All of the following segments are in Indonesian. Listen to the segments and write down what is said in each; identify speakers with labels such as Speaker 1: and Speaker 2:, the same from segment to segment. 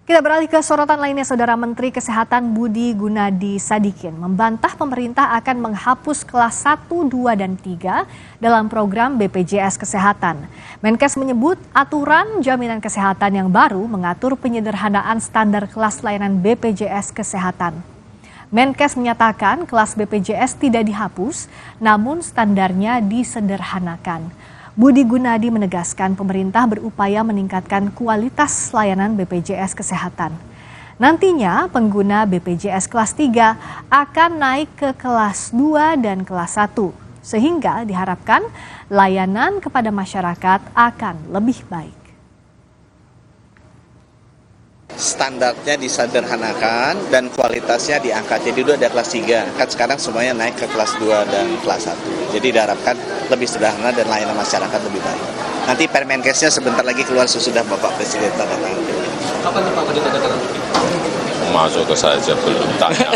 Speaker 1: Kita beralih ke sorotan lainnya, Saudara. Menteri Kesehatan Budi Gunadi Sadikin membantah pemerintah akan menghapus kelas 1, 2, dan 3 dalam program BPJS Kesehatan. Menkes menyebut aturan jaminan kesehatan yang baru mengatur penyederhanaan standar kelas layanan BPJS Kesehatan. Menkes menyatakan kelas BPJS tidak dihapus, namun standarnya disederhanakan. Budi Gunadi menegaskan pemerintah berupaya meningkatkan kualitas layanan BPJS Kesehatan. Nantinya pengguna BPJS kelas 3 akan naik ke kelas 2 dan kelas 1, sehingga diharapkan layanan kepada masyarakat akan lebih baik.
Speaker 2: Standarnya disederhanakan dan kualitasnya diangkat. Jadi dulu ada kelas 3, kan sekarang semuanya naik ke kelas 2 dan kelas 1. Jadi diharapkan lebih sederhana dan layanan masyarakat lebih baik. Nanti Permenkesnya sebentar lagi keluar sesudah Bapak Presiden tanda tangan.
Speaker 3: Kapan Pak tanda tangan?
Speaker 4: Masuk ke saja belum tanya.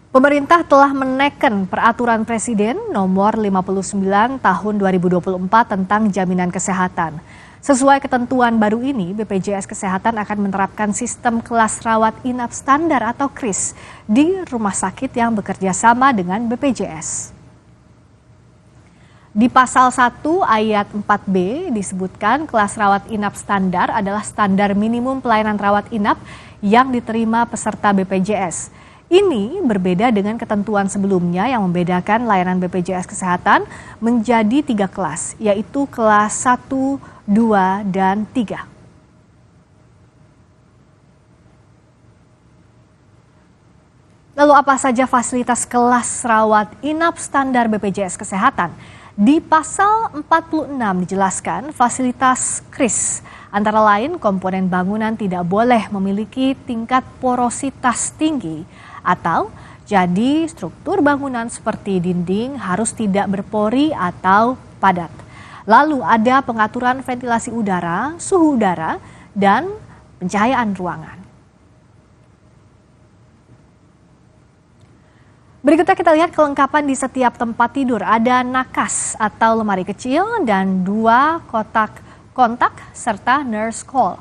Speaker 1: Pemerintah telah menekan peraturan Presiden nomor 59 tahun 2024 tentang jaminan kesehatan. Sesuai ketentuan baru ini, BPJS Kesehatan akan menerapkan sistem kelas rawat inap standar atau KRIS di rumah sakit yang bekerja sama dengan BPJS. Di pasal 1 ayat 4B disebutkan kelas rawat inap standar adalah standar minimum pelayanan rawat inap yang diterima peserta BPJS. Ini berbeda dengan ketentuan sebelumnya yang membedakan layanan BPJS Kesehatan menjadi 3 kelas, yaitu kelas 1, 2, dan 3. Lalu apa saja fasilitas kelas rawat inap standar BPJS Kesehatan? Di pasal 46 dijelaskan fasilitas KRIS, antara lain komponen bangunan tidak boleh memiliki tingkat porositas tinggi atau jadi struktur bangunan seperti dinding harus tidak berpori atau padat. Lalu ada pengaturan ventilasi udara, suhu udara, dan pencahayaan ruangan. Berikutnya kita lihat kelengkapan di setiap tempat tidur. Ada nakas atau lemari kecil dan 2 kotak kontak serta nurse call.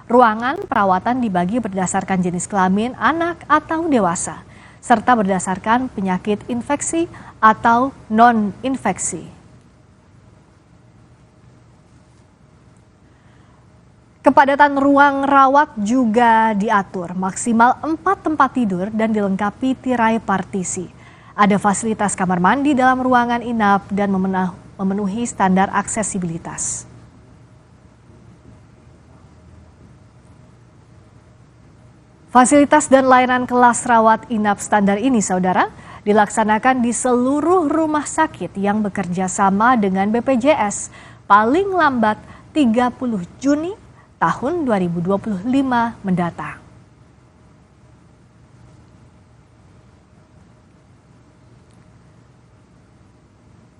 Speaker 1: Ruangan perawatan dibagi berdasarkan jenis kelamin anak atau dewasa, serta berdasarkan penyakit infeksi atau non-infeksi. Kepadatan ruang rawat juga diatur, maksimal 4 tempat tidur dan dilengkapi tirai partisi. Ada fasilitas kamar mandi dalam ruangan inap dan memenuhi standar aksesibilitas. Fasilitas dan layanan kelas rawat inap standar ini, Saudara, dilaksanakan di seluruh rumah sakit yang bekerja sama dengan BPJS paling lambat 30 Juni tahun 2025 mendatang.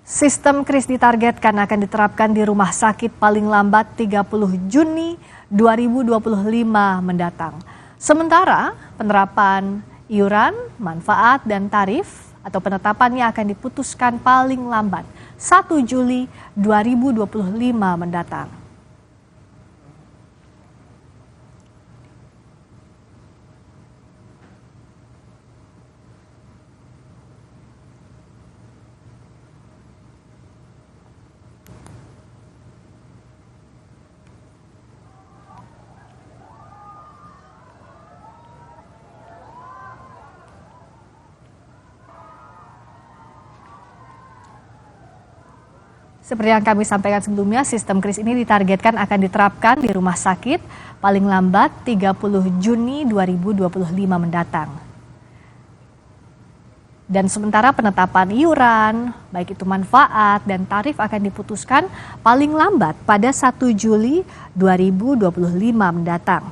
Speaker 1: Sistem KRIS ditargetkan akan diterapkan di rumah sakit paling lambat 30 Juni 2025 mendatang. Sementara penerapan iuran, manfaat, dan tarif atau penetapannya akan diputuskan paling lambat 1 Juli 2025 mendatang. Seperti yang kami sampaikan sebelumnya, sistem KRIS ini ditargetkan akan diterapkan di rumah sakit paling lambat 30 Juni 2025 mendatang. Dan sementara penetapan iuran, baik itu manfaat dan tarif akan diputuskan paling lambat pada 1 Juli 2025 mendatang.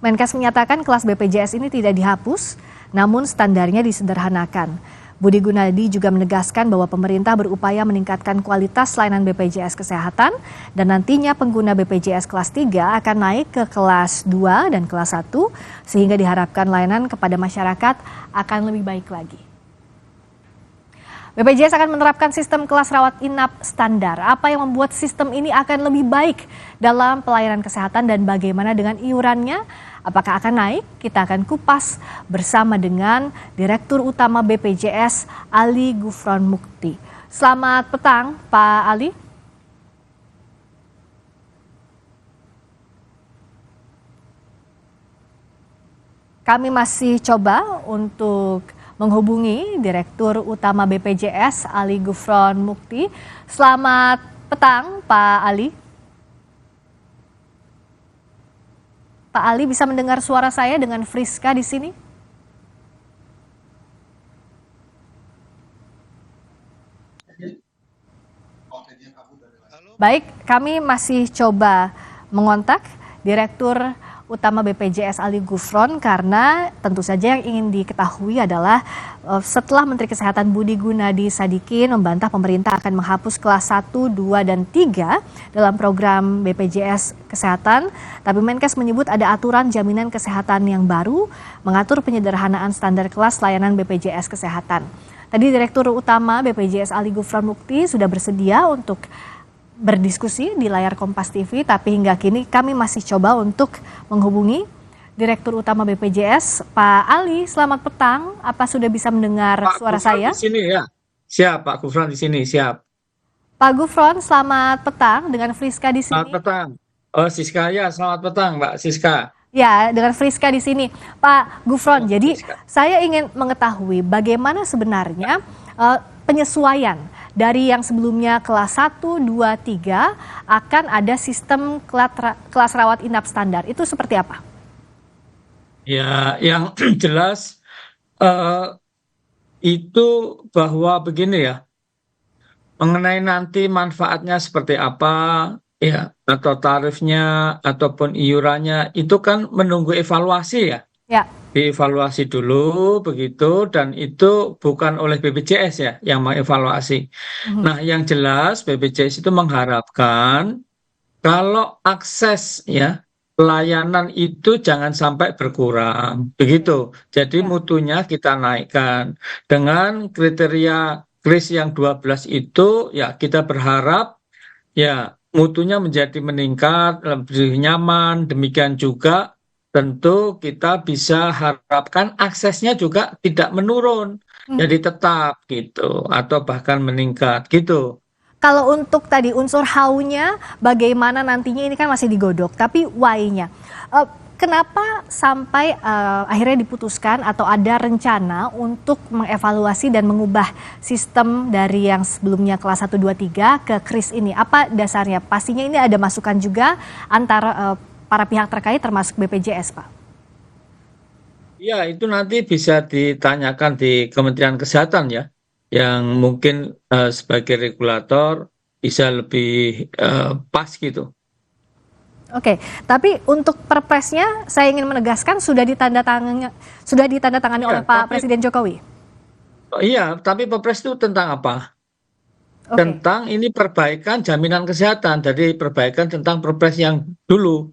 Speaker 1: Menkes menyatakan kelas BPJS ini tidak dihapus, namun standarnya disederhanakan. Budi Gunadi juga menegaskan bahwa pemerintah berupaya meningkatkan kualitas layanan BPJS Kesehatan dan nantinya pengguna BPJS kelas 3 akan naik ke kelas 2 dan kelas 1 sehingga diharapkan layanan kepada masyarakat akan lebih baik lagi. BPJS akan menerapkan sistem kelas rawat inap standar. Apa yang membuat sistem ini akan lebih baik dalam pelayanan kesehatan dan bagaimana dengan iurannya? Apakah akan naik? Kita akan kupas bersama dengan Direktur Utama BPJS Ali Gufron Mukti. Selamat petang, Pak Ali. Kami masih coba untuk menghubungi Direktur Utama BPJS Ali Gufron Mukti. Selamat petang, Pak Ali. Pak Ali bisa mendengar suara saya dengan Friska di sini? Baik, kami masih coba mengontak Direktur Utama BPJS Ali Gufron karena tentu saja yang ingin diketahui adalah setelah Menteri Kesehatan Budi Gunadi Sadikin membantah pemerintah akan menghapus kelas 1, 2, dan 3 dalam program BPJS Kesehatan, tapi Menkes menyebut ada aturan jaminan kesehatan yang baru mengatur penyederhanaan standar kelas layanan BPJS Kesehatan. Tadi Direktur Utama BPJS Ali Gufron Mukti sudah bersedia untuk berdiskusi di layar Kompas TV, tapi hingga kini kami masih coba untuk menghubungi Direktur Utama BPJS, Pak Ali. Selamat petang, apa sudah bisa mendengar
Speaker 5: Pak
Speaker 1: suara
Speaker 5: Gufron
Speaker 1: saya?
Speaker 5: Di sini ya, siap Pak Gufron di sini, siap.
Speaker 1: Pak Gufron, selamat petang dengan Friska di sini.
Speaker 5: Selamat petang. Oh Siska ya, selamat petang Mbak Siska.
Speaker 1: Ya, dengan Friska di sini, Pak Gufron. Jadi
Speaker 5: Friska,
Speaker 1: saya ingin mengetahui bagaimana sebenarnya penyesuaian dari yang sebelumnya kelas 1, 2, 3 akan ada sistem kelas rawat inap standar. Itu seperti apa?
Speaker 5: ya yang jelas itu bahwa begini ya, mengenai nanti manfaatnya seperti apa ya, atau tarifnya ataupun iurannya itu kan menunggu evaluasi ya.
Speaker 1: Ya,
Speaker 5: Dievaluasi dulu begitu, dan itu bukan oleh BPJS ya yang mengevaluasi. Nah, yang jelas BPJS itu mengharapkan kalau akses ya pelayanan itu jangan sampai berkurang begitu. Jadi
Speaker 1: ya.
Speaker 5: mutunya kita naikkan dengan kriteria kris yang 12 itu ya, kita berharap ya mutunya menjadi meningkat, lebih nyaman. Demikian juga tentu kita bisa harapkan aksesnya juga tidak menurun, jadi tetap gitu atau bahkan meningkat gitu.
Speaker 1: Kalau untuk tadi unsur how-nya bagaimana nantinya ini kan masih digodok, tapi why-nya. Kenapa sampai akhirnya diputuskan atau ada rencana untuk mengevaluasi dan mengubah sistem dari yang sebelumnya kelas 1, 2, 3 ke kris ini? Apa dasarnya? Pastinya ini ada masukan juga antara para pihak terkait termasuk BPJS, Pak.
Speaker 5: Ya, itu nanti bisa ditanyakan di Kementerian Kesehatan ya, yang mungkin sebagai regulator bisa lebih pas gitu.
Speaker 1: Oke, tapi untuk perpresnya saya ingin menegaskan sudah ditandatangani oleh Pak Presiden Jokowi.
Speaker 5: Iya, tapi Perpres itu tentang apa?
Speaker 1: Oke.
Speaker 5: Tentang ini perbaikan jaminan kesehatan. Jadi perbaikan tentang Perpres yang dulu.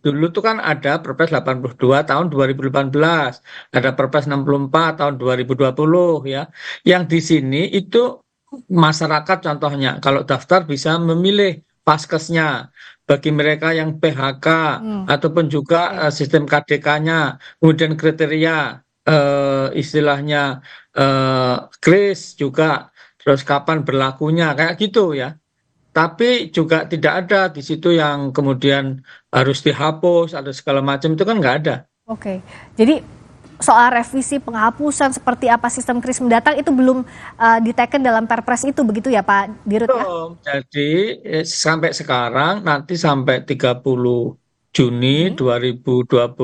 Speaker 5: Dulu tuh kan ada Perpres 82 tahun 2018, ada Perpres 64 tahun 2020 ya. Yang di sini itu masyarakat contohnya kalau daftar bisa memilih paskesnya bagi mereka yang PHK ataupun juga sistem KDK-nya, kemudian kriteria istilahnya kris juga, terus kapan berlakunya kayak gitu ya. Tapi juga tidak ada di situ yang kemudian harus dihapus atau segala macam, itu kan nggak ada.
Speaker 1: Oke, jadi soal revisi penghapusan seperti apa sistem kris mendatang itu belum diteken dalam Perpres itu begitu ya Pak Dirut ya?
Speaker 5: Jadi sampai sekarang nanti sampai 30 Juni 2025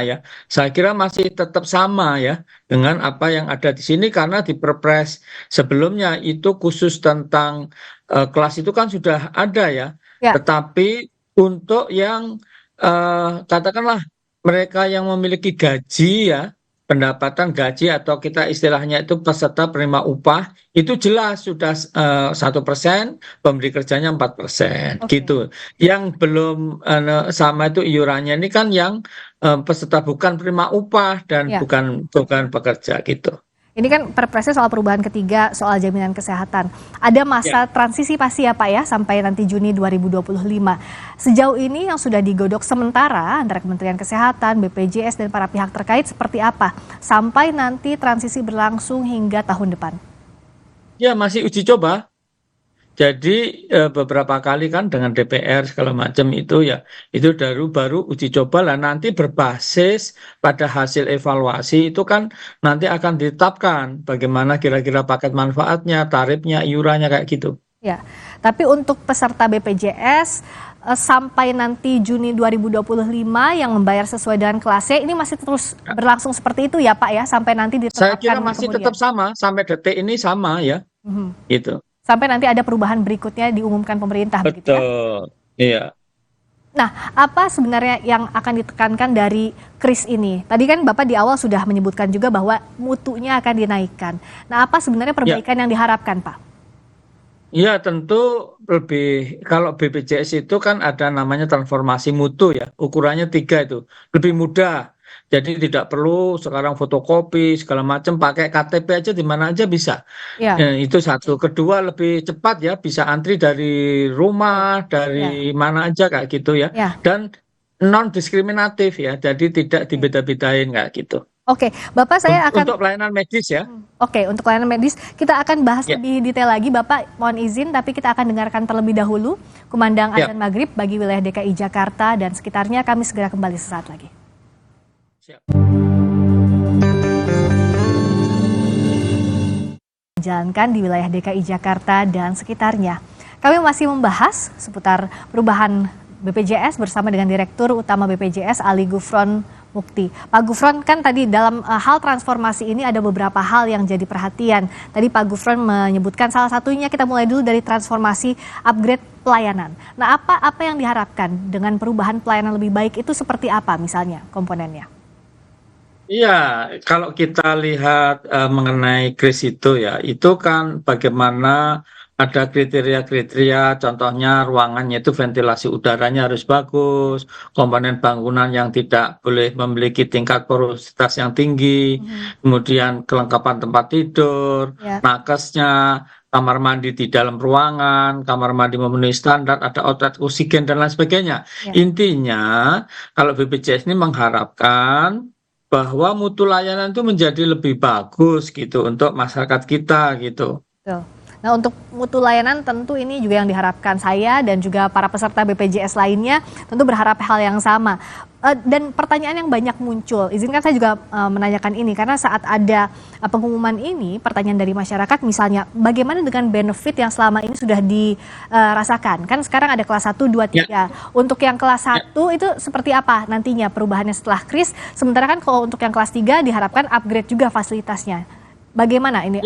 Speaker 5: ya, saya kira masih tetap sama ya dengan apa yang ada di sini, karena di Perpres sebelumnya itu khusus tentang kelas itu kan sudah ada ya. Tetapi untuk yang katakanlah mereka yang memiliki gaji ya, pendapatan gaji atau kita istilahnya itu peserta penerima upah, itu jelas sudah 1%, pemberi kerjanya 4%, gitu. Yang belum sama itu iurannya ini kan yang peserta bukan penerima upah dan bukan pekerja gitu.
Speaker 1: Ini kan perpresnya soal perubahan ketiga soal jaminan kesehatan. Ada masa transisi pasti ya Pak ya sampai nanti Juni 2025. Sejauh ini yang sudah digodok sementara antara Kementerian Kesehatan, BPJS dan para pihak terkait seperti apa sampai nanti transisi berlangsung hingga tahun depan?
Speaker 5: Ya masih uji coba. Jadi beberapa kali kan dengan DPR segala macam itu ya itu baru uji coba lah, nanti berbasis pada hasil evaluasi itu kan nanti akan ditetapkan bagaimana kira-kira paket manfaatnya, tarifnya, iurannya kayak gitu.
Speaker 1: Ya, tapi untuk peserta BPJS sampai nanti Juni 2025 yang membayar sesuai dengan kelasnya ini masih terus berlangsung seperti itu ya Pak ya sampai nanti ditetapkan.
Speaker 5: Saya kira masih
Speaker 1: kemudian.
Speaker 5: tetap sama sampai detik ini sama ya. Gitu.
Speaker 1: Sampai nanti ada perubahan berikutnya diumumkan pemerintah.
Speaker 5: Betul.
Speaker 1: Begitu ya?
Speaker 5: Iya.
Speaker 1: Nah, apa sebenarnya yang akan ditekankan dari KRIS ini? Tadi kan Bapak di awal sudah menyebutkan juga bahwa mutunya akan dinaikkan. Nah, apa sebenarnya perbaikan yang diharapkan, Pak?
Speaker 5: Iya, tentu lebih, kalau BPJS itu kan ada namanya transformasi mutu ya, ukurannya 3 itu, lebih mudah. Jadi tidak perlu sekarang fotokopi segala macam, pakai KTP aja di mana aja bisa.
Speaker 1: Ya.
Speaker 5: Itu satu. Kedua lebih cepat ya, bisa antri dari rumah, dari mana aja kayak gitu ya. Dan non diskriminatif ya, jadi tidak dibeda-bedain kayak gitu.
Speaker 1: Oke, Bapak saya akan
Speaker 5: untuk pelayanan medis ya.
Speaker 1: Oke, untuk pelayanan medis kita akan bahas lebih detail lagi. Bapak mohon izin, tapi kita akan dengarkan terlebih dahulu kumandang adzan maghrib bagi wilayah DKI Jakarta dan sekitarnya. Kami segera kembali sesaat lagi. Jalankan di wilayah DKI Jakarta dan sekitarnya. Kami masih membahas seputar perubahan BPJS bersama dengan Direktur Utama BPJS Ali Gufron Mukti. Pak Gufron, kan tadi dalam hal transformasi ini ada beberapa hal yang jadi perhatian. Tadi Pak Gufron menyebutkan salah satunya kita mulai dulu dari transformasi upgrade pelayanan. Nah, apa yang diharapkan dengan perubahan pelayanan lebih baik itu seperti apa misalnya komponennya?
Speaker 5: Iya, kalau kita lihat mengenai KRIS itu ya, itu kan bagaimana ada kriteria-kriteria, contohnya ruangannya itu ventilasi udaranya harus bagus, komponen bangunan yang tidak boleh memiliki tingkat porositas yang tinggi, kemudian kelengkapan tempat tidur, nakesnya, kamar mandi di dalam ruangan, kamar mandi memenuhi standar, ada outlet oksigen dan lain sebagainya. Intinya, kalau BPJS ini mengharapkan bahwa mutu layanan itu menjadi lebih bagus gitu untuk masyarakat kita gitu.
Speaker 1: Betul. Nah, untuk mutu layanan tentu ini juga yang diharapkan saya dan juga para peserta BPJS lainnya tentu berharap hal yang sama. Dan pertanyaan yang banyak muncul, izinkan saya juga menanyakan ini karena saat ada pengumuman ini, pertanyaan dari masyarakat misalnya bagaimana dengan benefit yang selama ini sudah dirasakan? Kan sekarang ada kelas 1, 2, 3. Untuk yang kelas 1 itu seperti apa nantinya perubahannya setelah KRIS? Sementara kan kalau untuk yang kelas 3 diharapkan upgrade juga fasilitasnya. Bagaimana ini?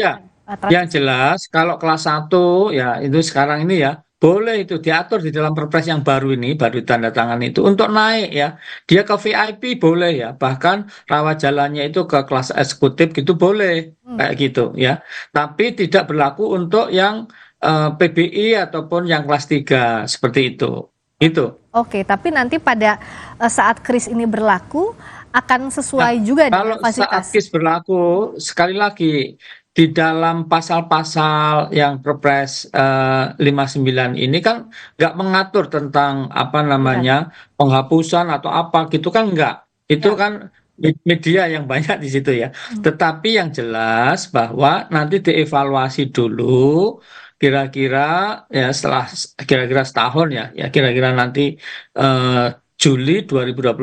Speaker 5: Yang jelas kalau kelas 1 ya itu sekarang ini ya boleh itu diatur di dalam perpres yang baru ini, baru tanda tangan itu untuk naik ya. Dia ke VIP boleh ya, bahkan rawat jalannya itu ke kelas eksekutif gitu boleh kayak gitu ya. Tapi tidak berlaku untuk yang PBI ataupun yang kelas 3 seperti itu. Itu.
Speaker 1: Oke, tapi nanti pada saat KRIS ini berlaku akan sesuai juga dengan fasilitas.
Speaker 5: Kalau saat KRIS berlaku sekali lagi di dalam pasal-pasal yang Perpres 59 ini kan nggak mengatur tentang apa namanya penghapusan atau apa gitu kan nggak. Itu kan media yang banyak di situ ya. Tetapi yang jelas bahwa nanti dievaluasi dulu kira-kira ya setelah kira-kira setahun ya kira-kira nanti Juli 2025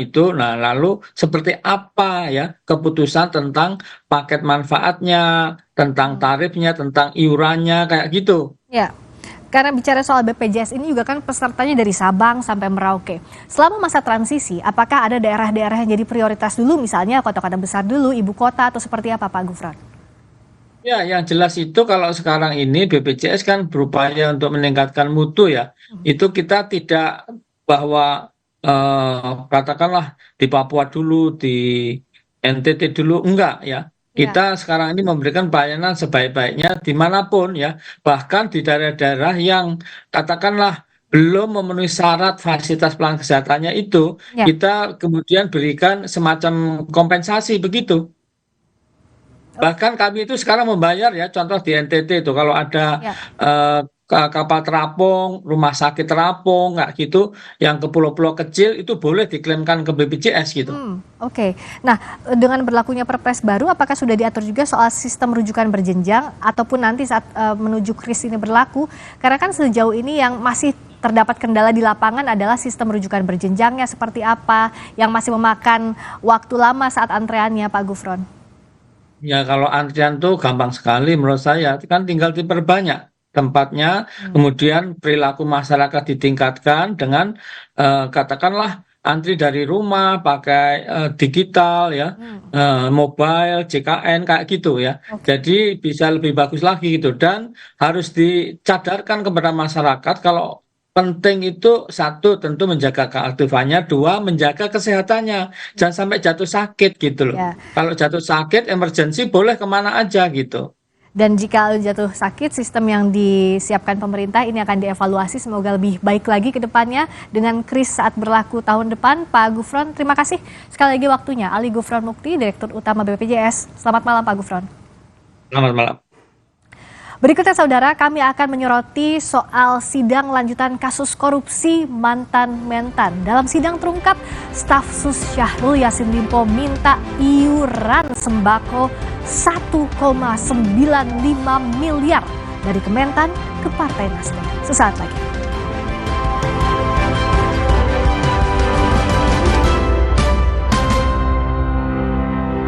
Speaker 5: itu, nah lalu seperti apa ya keputusan tentang paket manfaatnya, tentang tarifnya, tentang iurannya kayak gitu.
Speaker 1: Ya, karena bicara soal BPJS ini juga kan pesertanya dari Sabang sampai Merauke. Selama masa transisi, apakah ada daerah-daerah yang jadi prioritas dulu, misalnya kota-kota besar dulu, ibu kota atau seperti apa Pak Gufron?
Speaker 5: Ya, yang jelas itu kalau sekarang ini BPJS kan berupaya untuk meningkatkan mutu ya. Itu kita tidak bahwa katakanlah di Papua dulu, di NTT dulu, enggak ya. Kita sekarang ini memberikan pelayanan sebaik-baiknya dimanapun ya. Bahkan di daerah-daerah yang katakanlah belum memenuhi syarat fasilitas pelayanan kesehatannya itu, kita kemudian berikan semacam kompensasi begitu. Bahkan kami itu sekarang membayar ya, contoh di NTT itu kalau ada
Speaker 1: Ya.
Speaker 5: kapal terapung, rumah sakit terapung, nggak gitu, yang ke pulau-pulau kecil itu boleh diklaimkan ke BPJS gitu.
Speaker 1: Oke. Nah, dengan berlakunya Perpres baru, apakah sudah diatur juga soal sistem rujukan berjenjang ataupun nanti saat menuju kris ini berlaku? Karena kan sejauh ini yang masih terdapat kendala di lapangan adalah sistem rujukan berjenjangnya seperti apa, yang masih memakan waktu lama saat antreannya, Pak Gufron.
Speaker 5: Ya kalau antrian tuh gampang sekali menurut saya, kan tinggal diperbanyak tempatnya, kemudian perilaku masyarakat ditingkatkan dengan katakanlah antri dari rumah pakai digital ya, mobile, JKN kayak gitu ya. Jadi bisa lebih bagus lagi gitu dan harus dicadarkan kepada masyarakat kalau penting itu satu tentu menjaga keaktifannya, dua menjaga kesehatannya, jangan sampai jatuh sakit gitu loh.
Speaker 1: Ya.
Speaker 5: Kalau jatuh sakit emergensi boleh kemana aja gitu.
Speaker 1: Dan jika jatuh sakit, sistem yang disiapkan pemerintah ini akan dievaluasi, semoga lebih baik lagi ke depannya dengan kris saat berlaku tahun depan. Pak Gufron, terima kasih sekali lagi waktunya. Ali Gufron Mukti, Direktur Utama BPJS. Selamat malam Pak Gufron.
Speaker 5: Selamat malam.
Speaker 1: Berikutnya saudara, kami akan menyoroti soal sidang lanjutan kasus korupsi mantan Mentan. Dalam sidang terungkap, staf Sus Syahrul Yassin Limpo minta iuran sembako 1,95 miliar dari Kementan ke Partai Nasdem. Sesaat lagi.